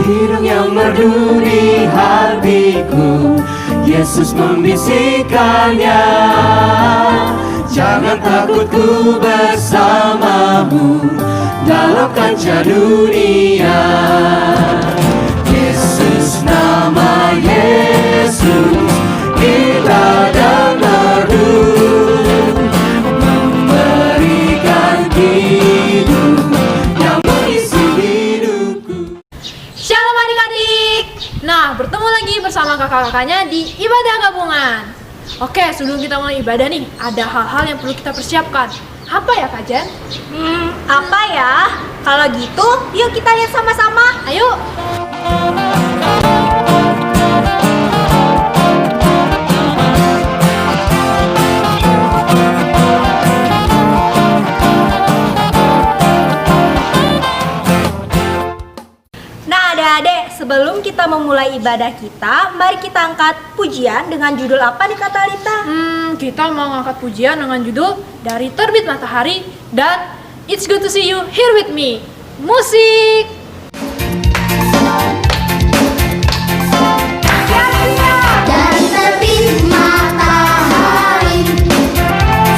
Hidung yang merdu di hatiku, Yesus membisikkannya. Jangan takut, ku bersamamu dalam kancah dunia. Yesus, nama Yesus, indah dan merdu, memberikan hidup yang mengisi hidupku. Shalom adik-adik. Nah, bertemu lagi bersama kakak-kakaknya di ibadah gabungan. Oke, sebelum kita mulai ibadah nih, ada hal-hal yang perlu kita persiapkan. Apa ya, Kak Jen? Apa ya? Kalau gitu, yuk kita lihat sama-sama. Ayo. Nah, adik-adik, sebelum kita memulai ibadah kita, mari kita angkat pujian dengan judul apa nih Kak Talita? Kita mau ngangkat pujian dengan judul Dari Terbit Matahari dan It's Good to See You Here With Me. Musik. Dari terbit matahari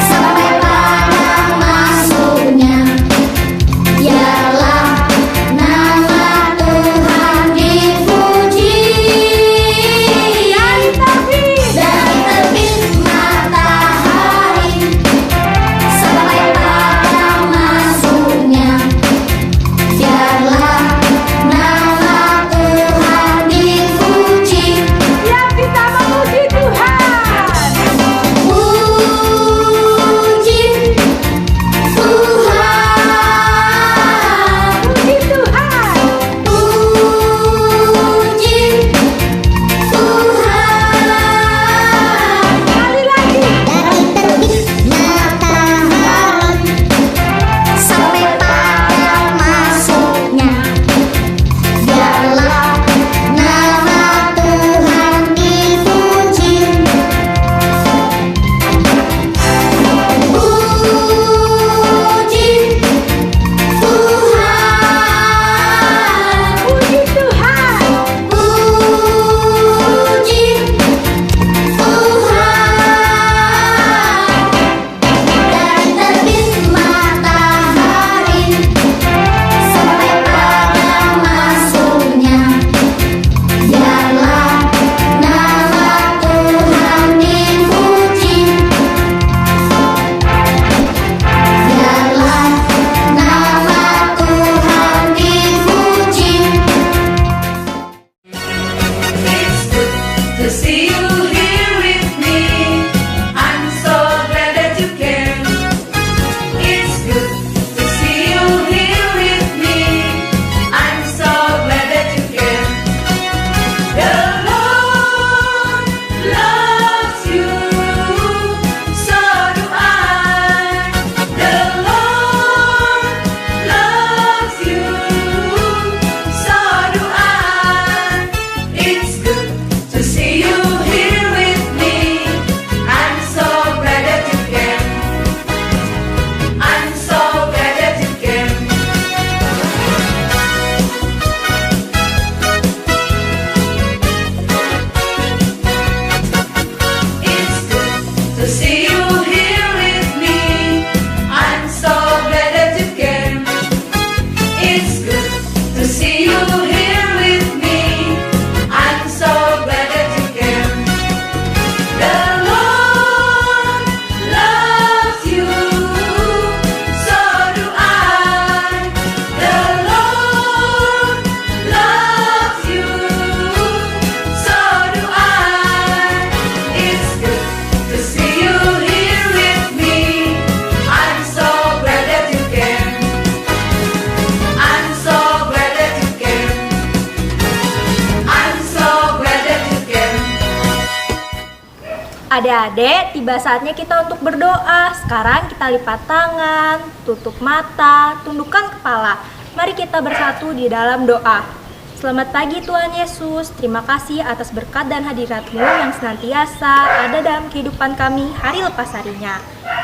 sampai pada masuknya, biarlah nama Tuhan dipuji. Dari terbit matahari sampai pada masuknya, biarlah nama Tuhan dipuji. Ya, kita memuji Tuhan. Puji Tuhan, Puji Tuhan. puji Tuhan. Sekali lagi. Dari terbit matahari sampai pada masuknya, biarlah nama Tuhan dipuji. Puji Tuhan, Puji Tuhan. puji Tuhan. Dari terbit matahari sampai pada masuknya, biarlah nama Tuhan dipuji. Biarlah nama Tuhan dipuji. It's good to see you here with me. I'm so glad that you came. It's good to see you here with me. I'm so glad that you came. The Lord loves you, so do I. The Lord loves you, so do I. It's good to see you here with me. I'm so glad that you came. I'm so glad that you came. It's good to see you here with me. I'm so glad that you came. It's good to see you here with me. I'm so glad that you came. The Lord loves you, so do I. The Lord loves you, so do I. It's good to see you here with me. I'm so glad that you came. I'm so glad that you came. I'm so glad that you came. Adik-adik, tiba saatnya kita untuk berdoa. Sekarang kita lipat tangan, tutup mata, tundukkan kepala. Mari kita bersatu di dalam doa. Selamat pagi Tuhan Yesus, terima kasih atas berkat dan hadirat-Mu yang senantiasa ada dalam kehidupan kami hari lepas harinya.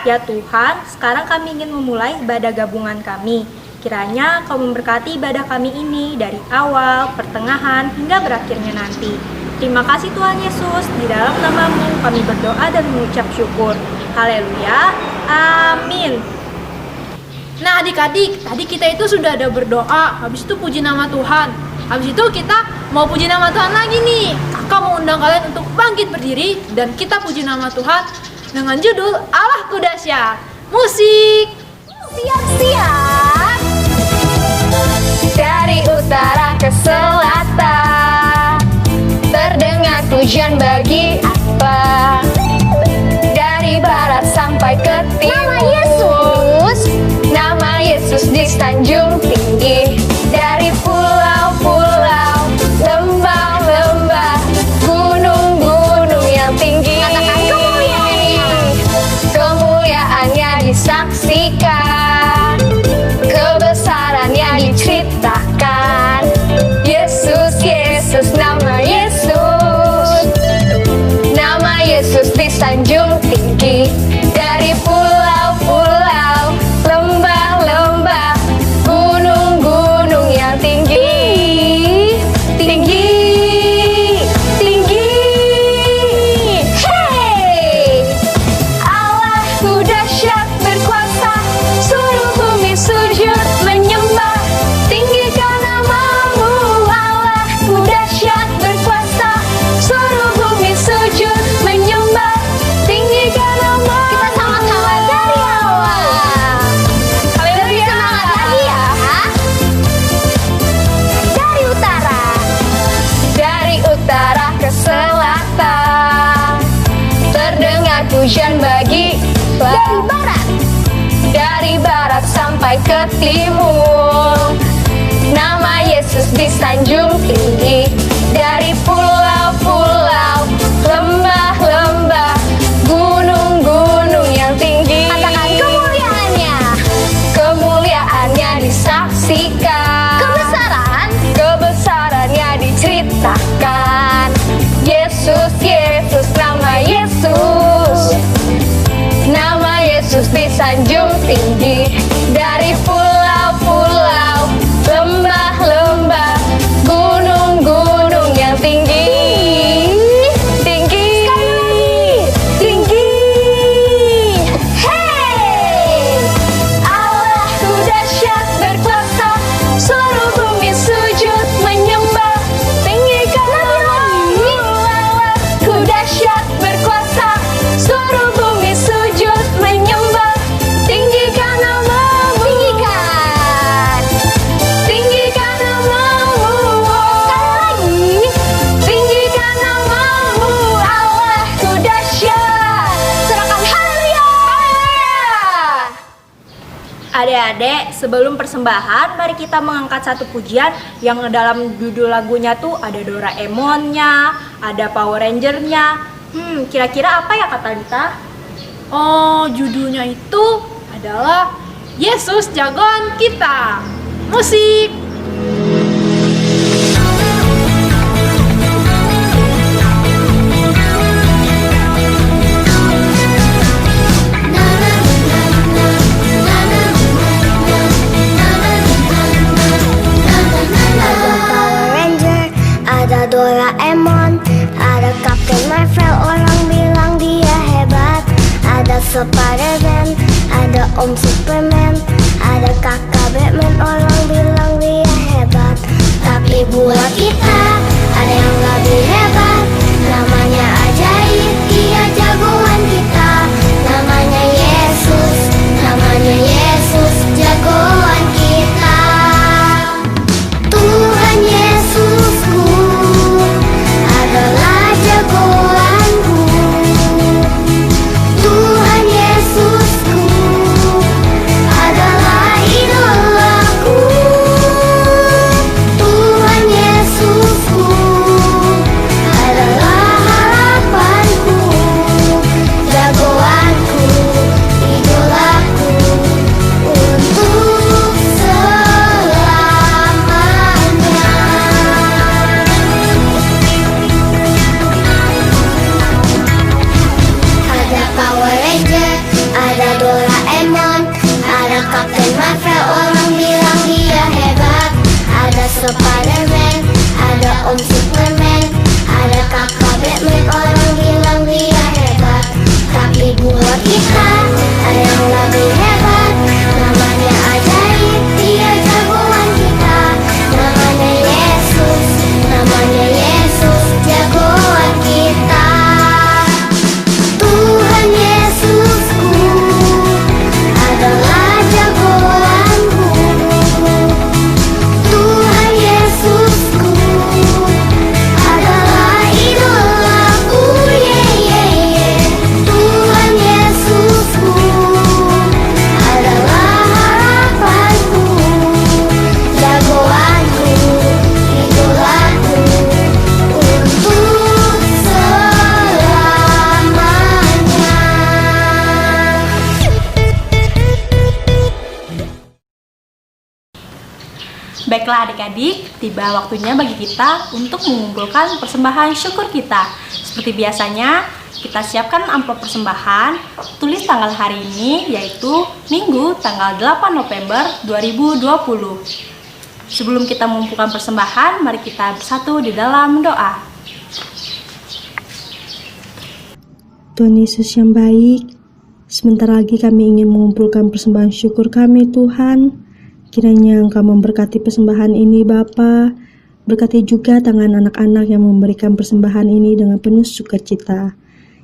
Ya Tuhan, sekarang kami ingin memulai ibadah gabungan kami. Kiranya Kau memberkati ibadah kami ini dari awal, pertengahan, hingga berakhirnya nanti. Terima kasih Tuhan Yesus, di dalam nama-Mu kami berdoa dan mengucap syukur. Haleluya, amin. Nah adik-adik, tadi kita itu sudah ada berdoa, habis itu puji nama Tuhan. Habis itu kita mau puji nama Tuhan lagi nih. Kakak mau undang kalian untuk bangkit berdiri dan kita puji nama Tuhan dengan judul Allahku Dahsyat. Musik. Siap-siap. Dari utara ke selatan terdengar pujian bagi apa? Dari barat sampai ke timur, nama Yesus di sanjung tinggi. Dari pulau-pulau, lembah-lembah, gunung-gunung yang tinggi, kemuliaannya disaksikan, kebesarannya diceritakan. Yesus, Yesus, nama Yesus, nama Yesus di sanjung tinggi. Dari pulau-pulau, lembah-lembah, gunung-gunung yang tinggi, tinggi, tinggi. Hey, Allahku dahsyat berkuasa, seluruh bumi sujud menyembah. Tinggikan nama-Mu, Allahku dahsyat berkuasa, seluruh bumi sujud menyembah. Tinggikan nama-Mu. Kita sama-sama dari awal. Lebih semangat lagi ya. Dari utara ke selatan terdengar pujian bagi dari barat sampai ke timur, nama Yesus di sanjung tinggi. Dari pulau-pulau, lembah-lembah, gunung-gunung yang tinggi, katakan kemuliaannya, kemuliaannya disaksikan, kebesarannya diceritakan. Yesus, Yesus, nama Yesus, nama Yesus di sanjung tinggi. Dari pulau-pulau, lembah-lembah, gunung-gunung yang tinggi, tinggi, tinggi. Hey, Allahku dahsyat berkuasa, seluruh bumi sujud menyembah. Tinggikan nama-Mu, Allahku dahsyat berkuasa, seluruh bumi sujud menyembah. Tinggikan nama-Mu, tinggikan nama-Mu. Sekali lagi, tinggikan nama-Mu, Allahku dahsyat. Serahkan haleluya. Adik-adik, sebelum persembahan, mari kita mengangkat satu pujian yang dalam judul lagunya tuh ada Doraemonnya, ada Power Ranger-nya. Kira-kira apa ya Kak Talita? Oh, judulnya itu adalah Yesus Jagoan Kita. Musik. Ada Power Ranger, ada Doraemon, ada Captain Marvel, orang bilang dia hebat. Ada Spider-Man, ada Om Superman, ada kakak Batman, orang bilang dia hebat. Tapi buat kita ada yang lebih hebat, namanya ajaib, dia jagoan kita. Namanya Yesus, jagoan kita. Tuhan Yesusku adalah jagoanku. Tuhan Yesusku adalah idolaku. Tuhan Yesusku Baiklah adik-adik, tiba waktunya bagi kita untuk mengumpulkan persembahan syukur kita. Seperti biasanya, kita siapkan amplop persembahan, tulis tanggal hari ini yaitu Minggu tanggal 8 November 2020. Sebelum kita mengumpulkan persembahan, mari kita bersatu di dalam doa. Tuhan Yesus yang baik, sebentar lagi kami ingin mengumpulkan persembahan syukur kami Tuhan. Kiranya Engkau memberkati persembahan ini Bapa. Berkati juga tangan anak-anak yang memberikan persembahan ini dengan penuh sukacita.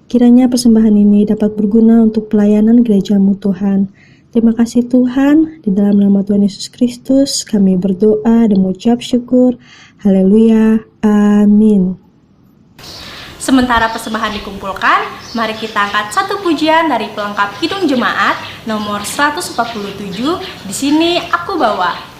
Kiranya persembahan ini dapat berguna untuk pelayanan gereja-Mu Tuhan. Terima kasih Tuhan, di dalam nama Tuhan Yesus Kristus kami berdoa dan mengucap syukur. Haleluya, amin. Sementara persembahan dikumpulkan, mari kita angkat satu pujian dari pelengkap Kidung Jemaat nomor 147, Di Sini Aku Bawa.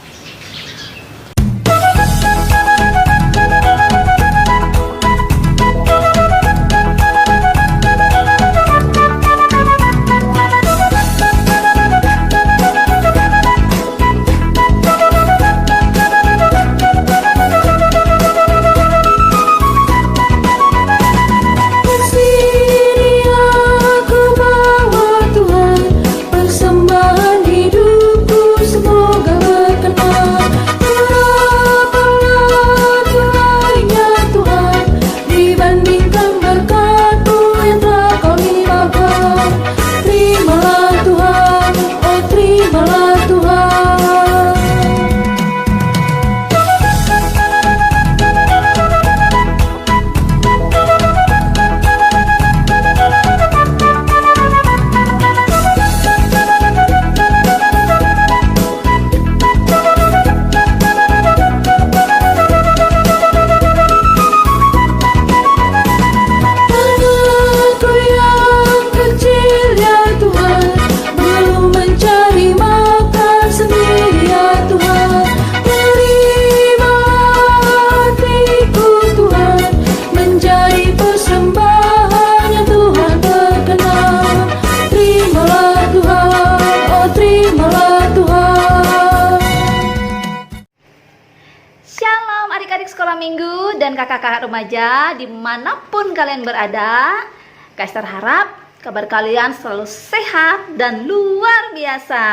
Minggu dan kakak-kakak remaja dimanapun kalian berada, Kak Esther harap kabar kalian selalu sehat dan luar biasa.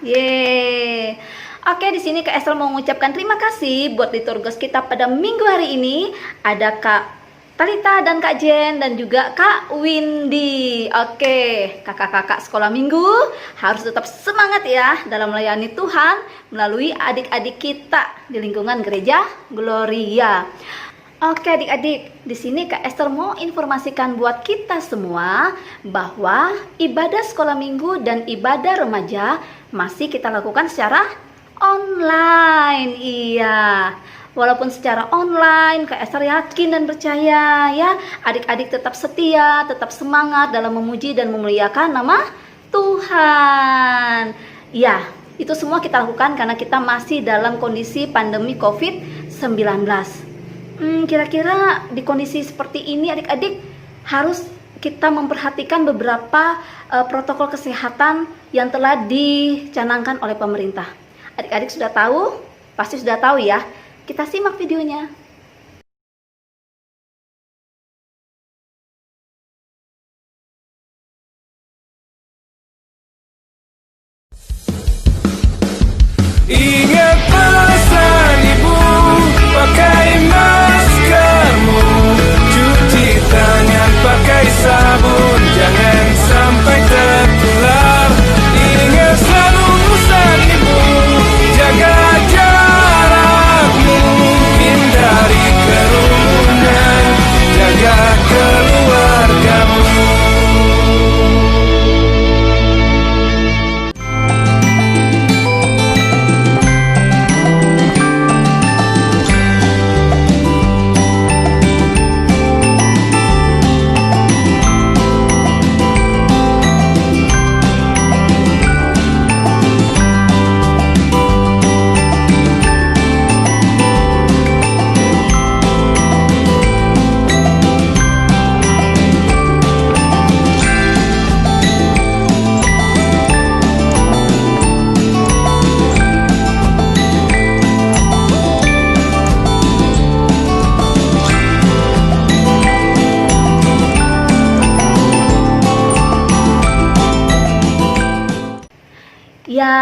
Yeay. Oke, di sini Kak Esther mau mengucapkan terima kasih buat liturgos kita pada minggu hari ini. Ada Kak Talita dan Kak Jen dan juga Kak Windy. Oke, kakak-kakak sekolah minggu harus tetap semangat ya dalam melayani Tuhan melalui adik-adik kita di lingkungan gereja Gloria. Oke adik-adik, di sini Kak Esther mau informasikan buat kita semua bahwa ibadah sekolah minggu dan ibadah remaja masih kita lakukan secara online. Iya. Walaupun secara online, Kak Esther yakin dan percaya ya, adik-adik tetap setia, tetap semangat dalam memuji dan memuliakan nama Tuhan. Ya, itu semua kita lakukan karena kita masih dalam kondisi pandemi COVID-19. Kira-kira di kondisi seperti ini adik-adik harus kita memperhatikan beberapa protokol kesehatan yang telah dicanangkan oleh pemerintah. Adik-adik sudah tahu? Pasti sudah tahu ya. Kita simak videonya. Ingat pesan ibu, pakai maskermu, cuci tangan pakai sabun, jangan sampai tertular. Ingat selalu pesan ibu, jaga jarakmu, hindari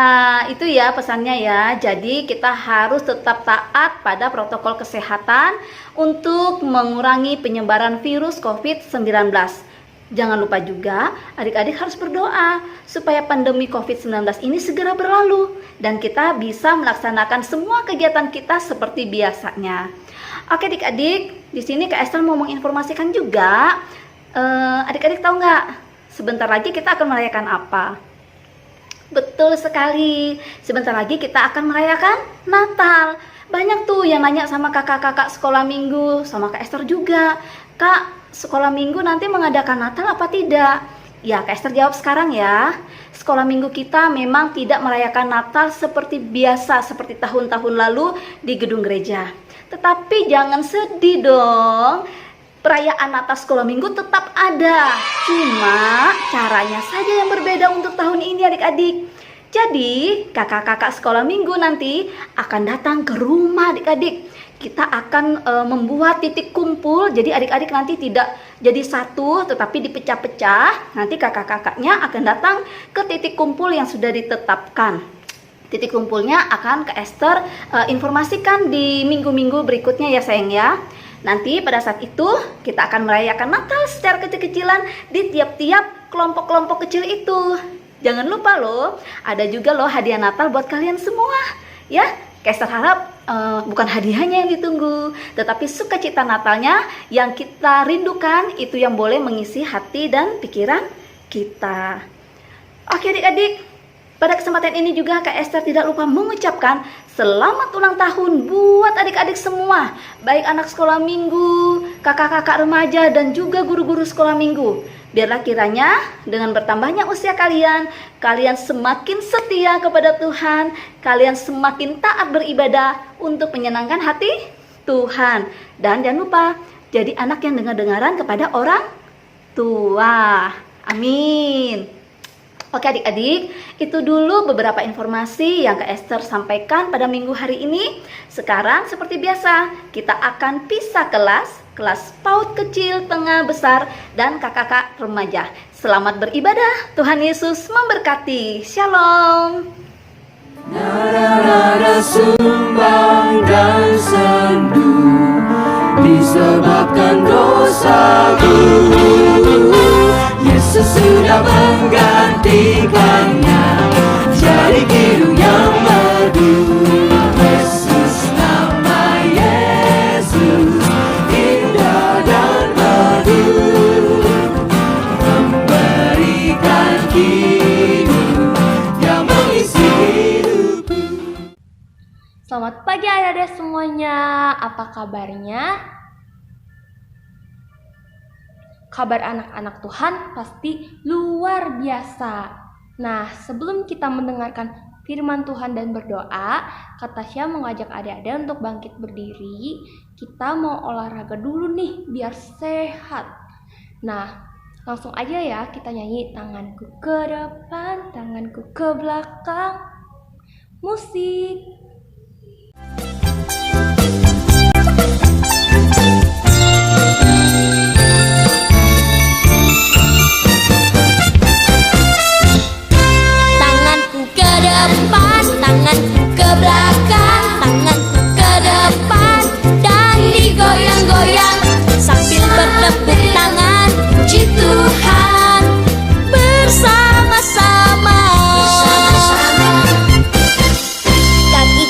Nah, itu ya pesannya ya. Jadi kita harus tetap taat pada protokol kesehatan untuk mengurangi penyebaran virus COVID-19. Jangan lupa juga adik-adik harus berdoa supaya pandemi COVID-19 ini segera berlalu dan kita bisa melaksanakan semua kegiatan kita seperti biasanya. Oke adik-adik, di sini Kak Esther mau menginformasikan juga. Adik-adik tahu nggak? Sebentar lagi kita akan merayakan apa? Betul sekali, sebentar lagi kita akan merayakan Natal. Banyak tuh yang nanya sama kakak-kakak sekolah minggu, sama Kak Esther juga. Kak, sekolah minggu nanti mengadakan Natal apa tidak? Ya, Kak Esther jawab sekarang ya. Sekolah minggu kita memang tidak merayakan Natal seperti biasa, seperti tahun-tahun lalu di gedung gereja. Tetapi jangan sedih dong. Perayaan Natal sekolah minggu tetap ada, cuma caranya saja yang berbeda untuk tahun ini adik-adik. Jadi kakak-kakak sekolah minggu nanti akan datang ke rumah adik-adik. Kita akan membuat titik kumpul, jadi adik-adik nanti tidak jadi satu tetapi dipecah-pecah. Nanti kakak-kakaknya akan datang ke titik kumpul yang sudah ditetapkan. Titik kumpulnya akan Kak Esther informasikan di minggu-minggu berikutnya ya sayang ya. Nanti pada saat itu kita akan merayakan Natal secara kecil-kecilan di tiap-tiap kelompok-kelompok kecil itu. Jangan lupa loh, ada juga loh hadiah Natal buat kalian semua. Ya, Kak Esther harap bukan hadiahnya yang ditunggu, tetapi sukacita Natalnya yang kita rindukan itu yang boleh mengisi hati dan pikiran kita. Oke adik-adik, pada kesempatan ini juga Kak Esther tidak lupa mengucapkan selamat ulang tahun buat adik-adik semua, baik anak sekolah minggu, kakak-kakak remaja, dan juga guru-guru sekolah minggu. Biarlah kiranya dengan bertambahnya usia kalian, kalian semakin setia kepada Tuhan, kalian semakin taat beribadah untuk menyenangkan hati Tuhan. Dan jangan lupa, jadi anak yang dengar-dengaran kepada orang tua. Amin. Oke adik-adik, itu dulu beberapa informasi yang Kak Esther sampaikan pada minggu hari ini. Sekarang seperti biasa, kita akan pisah kelas PAUD kecil, tengah, besar, dan kakak-kakak remaja. Selamat beribadah, Tuhan Yesus memberkati. Shalom. Nada-nada sumbang dan sendu disebabkan dosaku. Yesus sudah menggantikannya jadi kidung yang merdu. Yesus, nama Yesus indah dan merdu, memberikan kidung yang mengisi hidupku. Selamat pagi adik-adik semuanya, apa kabarnya? Kabar anak-anak Tuhan pasti luar biasa. Nah, sebelum kita mendengarkan firman Tuhan dan berdoa, Kak Tasya mengajak adik-adik untuk bangkit berdiri. Kita mau olahraga dulu nih, biar sehat. Nah, langsung aja ya kita nyanyi tanganku ke depan, tanganku ke belakang. Musik. Tanganku ke depan, tanganku ke belakang, tanganku ke depan dan digoyang-goyang sambil bertepuk tangan puji Tuhan bersama-sama. Kaki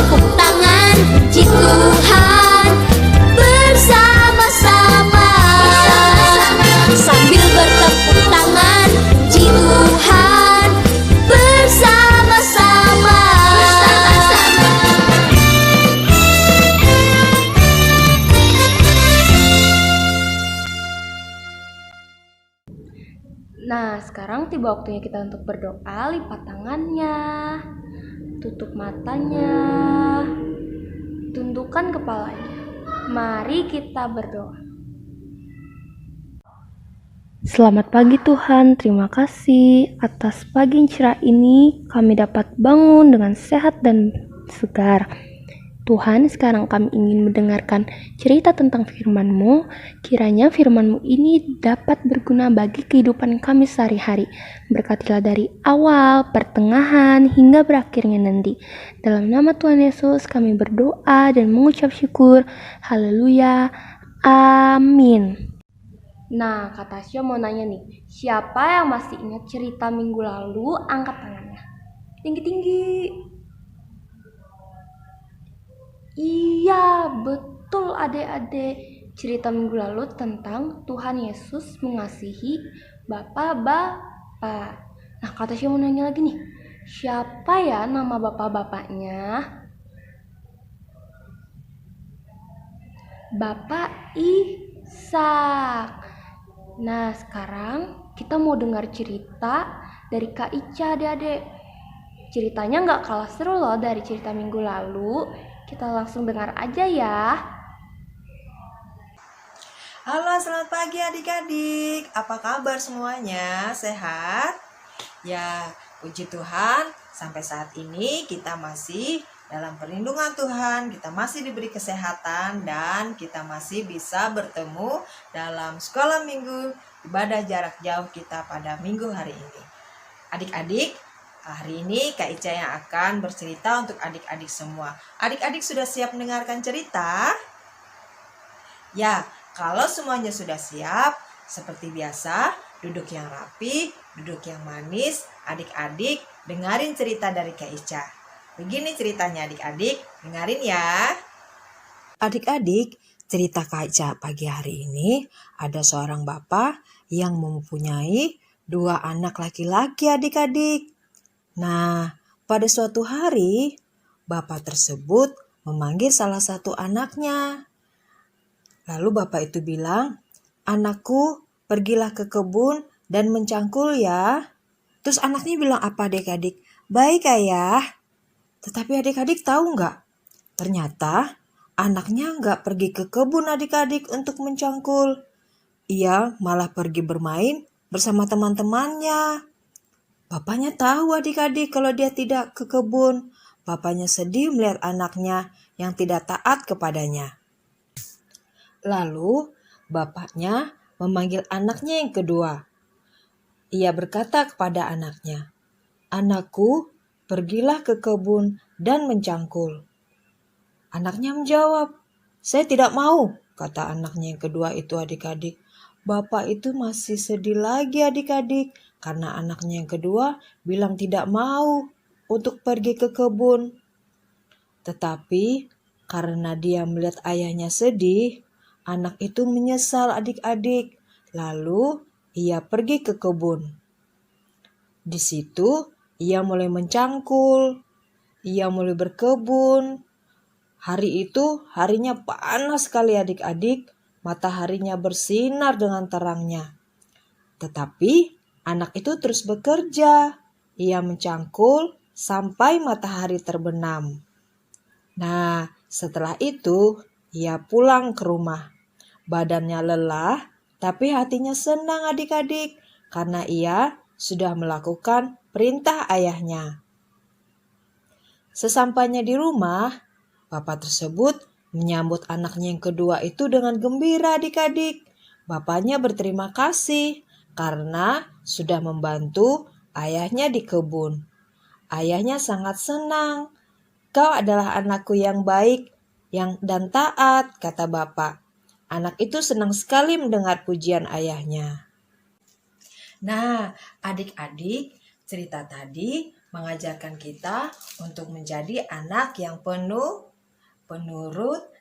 bertepuk tangan, puji Tuhan bersama-sama. Sambil bertepuk tangan, puji Tuhan bersama-sama. Nah, sekarang tiba waktunya kita untuk berdoa. Lipat tangannya, tutup matanya, tundukkan kepalanya. Mari kita berdoa. Selamat pagi Tuhan, terima kasih atas pagi yang cerah ini kami dapat bangun dengan sehat dan segar. Tuhan, sekarang kami ingin mendengarkan cerita tentang firman-Mu. Kiranya firman-Mu ini dapat berguna bagi kehidupan kami sehari-hari. Berkatilah dari awal, pertengahan, hingga berakhirnya nanti. Dalam nama Tuhan Yesus kami berdoa dan mengucap syukur. Haleluya. Amin. Nah, Kak Tasya mau nanya nih, siapa yang masih ingat cerita minggu lalu? Angkat tangannya. Tinggi-tinggi. Iya, betul adik-adik. Cerita minggu lalu tentang Tuhan Yesus mengasihi bapak-bapak. Nah, Kak Tasya mau nanya lagi nih, siapa ya nama bapak-bapaknya? Bapak Ishak. Nah, sekarang kita mau dengar cerita dari Kak Ica, adik-adik. Ceritanya nggak kalah seru loh dari cerita minggu lalu. Kita langsung dengar aja ya. Halo, selamat pagi adik-adik. Apa kabar semuanya? Sehat? Ya, puji Tuhan, sampai saat ini kita masih dalam perlindungan Tuhan. Kita masih diberi kesehatan dan kita masih bisa bertemu dalam sekolah minggu ibadah jarak jauh kita pada minggu hari ini. Adik-adik, hari ini Kak Ica yang akan bercerita untuk adik-adik semua. Adik-adik sudah siap mendengarkan cerita? Ya, kalau semuanya sudah siap, seperti biasa, duduk yang rapi, duduk yang manis. Adik-adik, dengarin cerita dari Kak Ica. Begini ceritanya adik-adik, dengarin ya. Adik-adik, cerita Kak Ica pagi hari ini, ada seorang bapak yang mempunyai 2 anak laki-laki adik-adik. Nah, pada suatu hari, bapak tersebut memanggil salah satu anaknya. Lalu bapak itu bilang, "Anakku, pergilah ke kebun dan mencangkul ya." Terus anaknya bilang apa adik-adik? "Baik ayah." Tetapi adik-adik tahu nggak? Ternyata anaknya nggak pergi ke kebun adik-adik untuk mencangkul. Ia malah pergi bermain bersama teman-temannya. Bapaknya tahu adik-adik kalau dia tidak ke kebun. Bapaknya sedih melihat anaknya yang tidak taat kepadanya. Lalu bapaknya memanggil anaknya yang kedua. Ia berkata kepada anaknya, "Anakku, pergilah ke kebun dan mencangkul." Anaknya menjawab, "Saya tidak mau," kata anaknya yang kedua itu adik-adik. Bapak itu masih sedih lagi adik-adik. Karena anaknya yang kedua bilang tidak mau untuk pergi ke kebun. Tetapi karena dia melihat ayahnya sedih, anak itu menyesal adik-adik. Lalu ia pergi ke kebun. Di situ ia mulai mencangkul, ia mulai berkebun. Hari itu harinya panas sekali adik-adik, mataharinya bersinar dengan terangnya. Tetapi anak itu terus bekerja. Ia mencangkul sampai matahari terbenam. Nah, setelah itu ia pulang ke rumah. Badannya lelah, tapi hatinya senang adik-adik karena ia sudah melakukan perintah ayahnya. Sesampainya di rumah, bapak tersebut menyambut anaknya yang kedua itu dengan gembira adik-adik. Bapaknya berterima kasih karena sudah membantu ayahnya di kebun. Ayahnya sangat senang. "Kau adalah anakku yang baik dan taat," kata bapak. Anak itu senang sekali mendengar pujian ayahnya. Nah, adik-adik, cerita tadi mengajarkan kita untuk menjadi anak yang penurut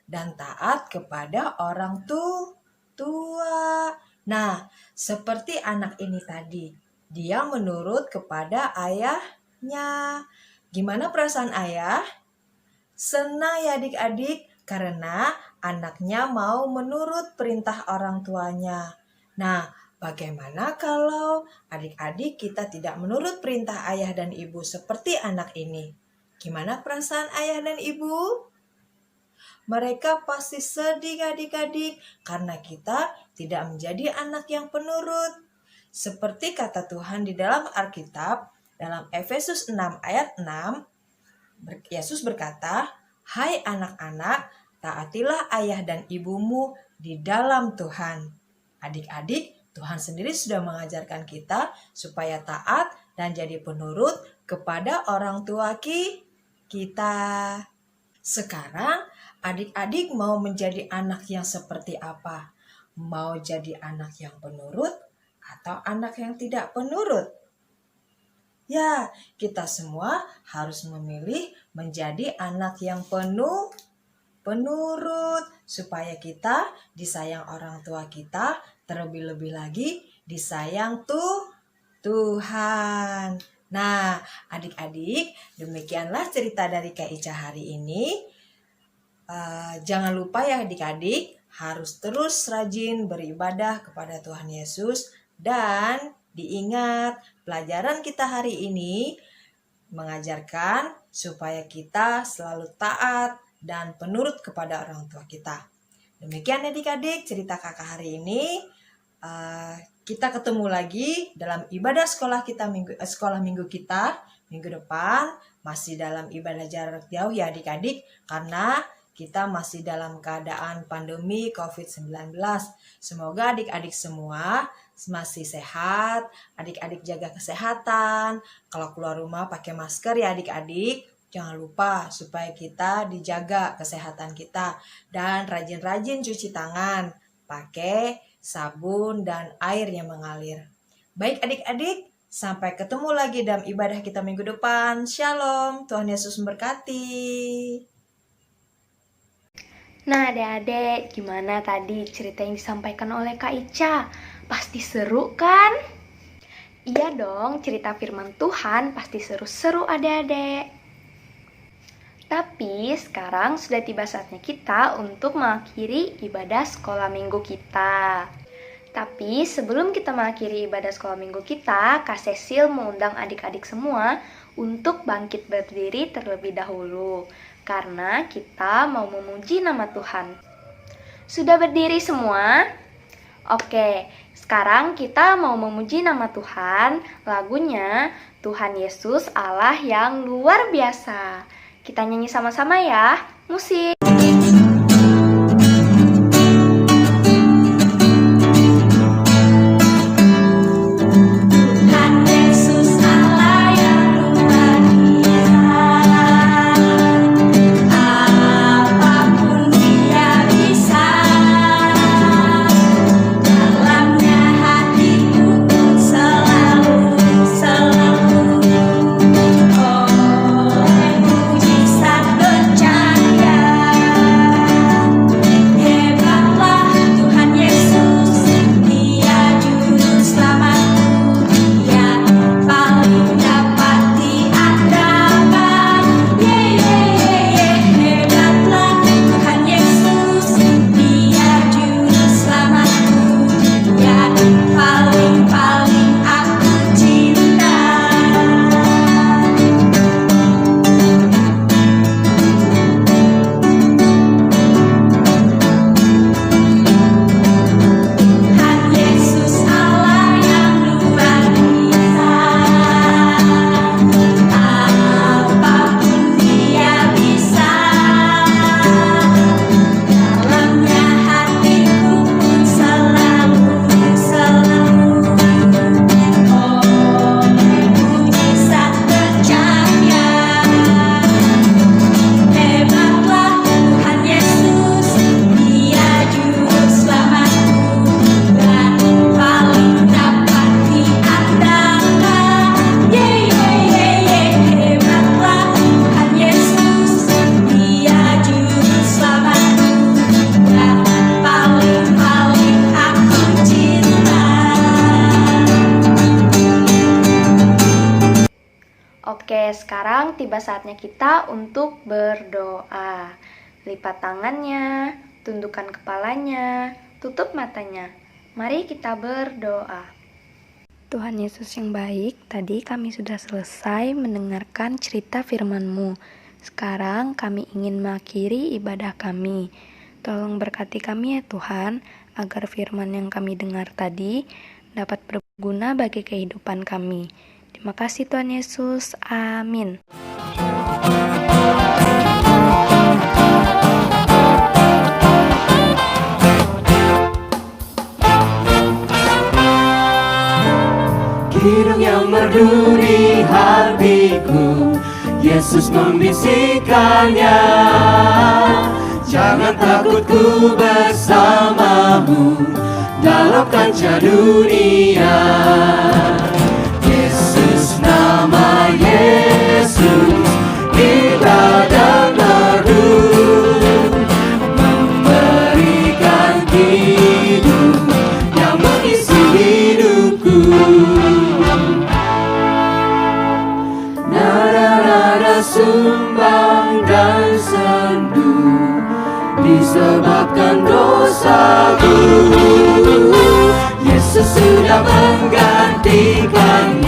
dan taat kepada orang tua. Nah, seperti anak ini tadi, dia menurut kepada ayahnya. Gimana perasaan ayah? Senang ya adik-adik, karena anaknya mau menurut perintah orang tuanya. Nah, bagaimana kalau adik-adik kita tidak menurut perintah ayah dan ibu seperti anak ini? Gimana perasaan ayah dan ibu? Mereka pasti sedih adik-adik karena kita tidak menjadi anak yang penurut. Seperti kata Tuhan di dalam Alkitab, dalam Efesus 6 ayat 6, Yesus berkata, "Hai anak-anak, taatilah ayah dan ibumu di dalam Tuhan." Adik-adik, Tuhan sendiri sudah mengajarkan kita supaya taat dan jadi penurut kepada orang tua kita. Sekarang, adik-adik mau menjadi anak yang seperti apa? Mau jadi anak yang penurut atau anak yang tidak penurut? Ya, kita semua harus memilih menjadi anak yang penurut supaya kita disayang orang tua kita, terlebih-lebih lagi disayang Tuhan. Nah, adik-adik, demikianlah cerita dari Kak Ica hari ini. Jangan lupa ya adik-adik, harus terus rajin beribadah kepada Tuhan Yesus. Dan diingat, pelajaran kita hari ini mengajarkan supaya kita selalu taat dan penurut kepada orang tua kita. Demikian adik-adik cerita kakak hari ini. Kita ketemu lagi dalam ibadah sekolah minggu kita minggu depan, masih dalam ibadah jarak jauh ya adik-adik, karena kita masih dalam keadaan pandemi COVID-19. Semoga adik-adik semua masih sehat, adik-adik jaga kesehatan. Kalau keluar rumah pakai masker ya adik-adik. Jangan lupa supaya kita dijaga kesehatan kita. Dan rajin-rajin cuci tangan, pakai sabun dan air yang mengalir. Baik adik-adik, sampai ketemu lagi dalam ibadah kita minggu depan. Shalom, Tuhan Yesus memberkati. Nah adik-adik, gimana tadi cerita yang disampaikan oleh Kak Ica? Pasti seru kan? Iya dong, cerita firman Tuhan pasti seru-seru adik-adik. Tapi sekarang sudah tiba saatnya kita untuk mengakhiri ibadah sekolah minggu kita. Tapi sebelum kita mengakhiri ibadah sekolah minggu kita, Kak Cecil mengundang adik-adik semua untuk bangkit berdiri terlebih dahulu. Karena kita mau memuji nama Tuhan. Sudah berdiri semua? Oke, sekarang kita mau memuji nama Tuhan. Lagunya Tuhan Yesus Allah yang luar biasa. Kita nyanyi sama-sama ya. Musik. Mujizat bercahaya Sekarang tiba saatnya kita untuk berdoa. Lipat tangannya, tundukkan kepalanya, tutup matanya. Mari kita berdoa. Tuhan Yesus yang baik, tadi kami sudah selesai mendengarkan cerita firman-Mu. Sekarang kami ingin mengakhiri ibadah kami. Tolong berkati kami ya Tuhan, agar firman yang kami dengar tadi dapat berguna bagi kehidupan kami. Terima kasih Tuhan Yesus. Amin. Hirung yang merdu di hatiku, Yesus membisikkannya. Jangan takut, ku bersamamu dalam kancah dunia. Yesus, nama Yesus, kita dan merdu, memberikan hidup yang mengisi hidupku. Nada-nada sumbang dan sendu disebabkan dosaku. Yesus sudah menggantikan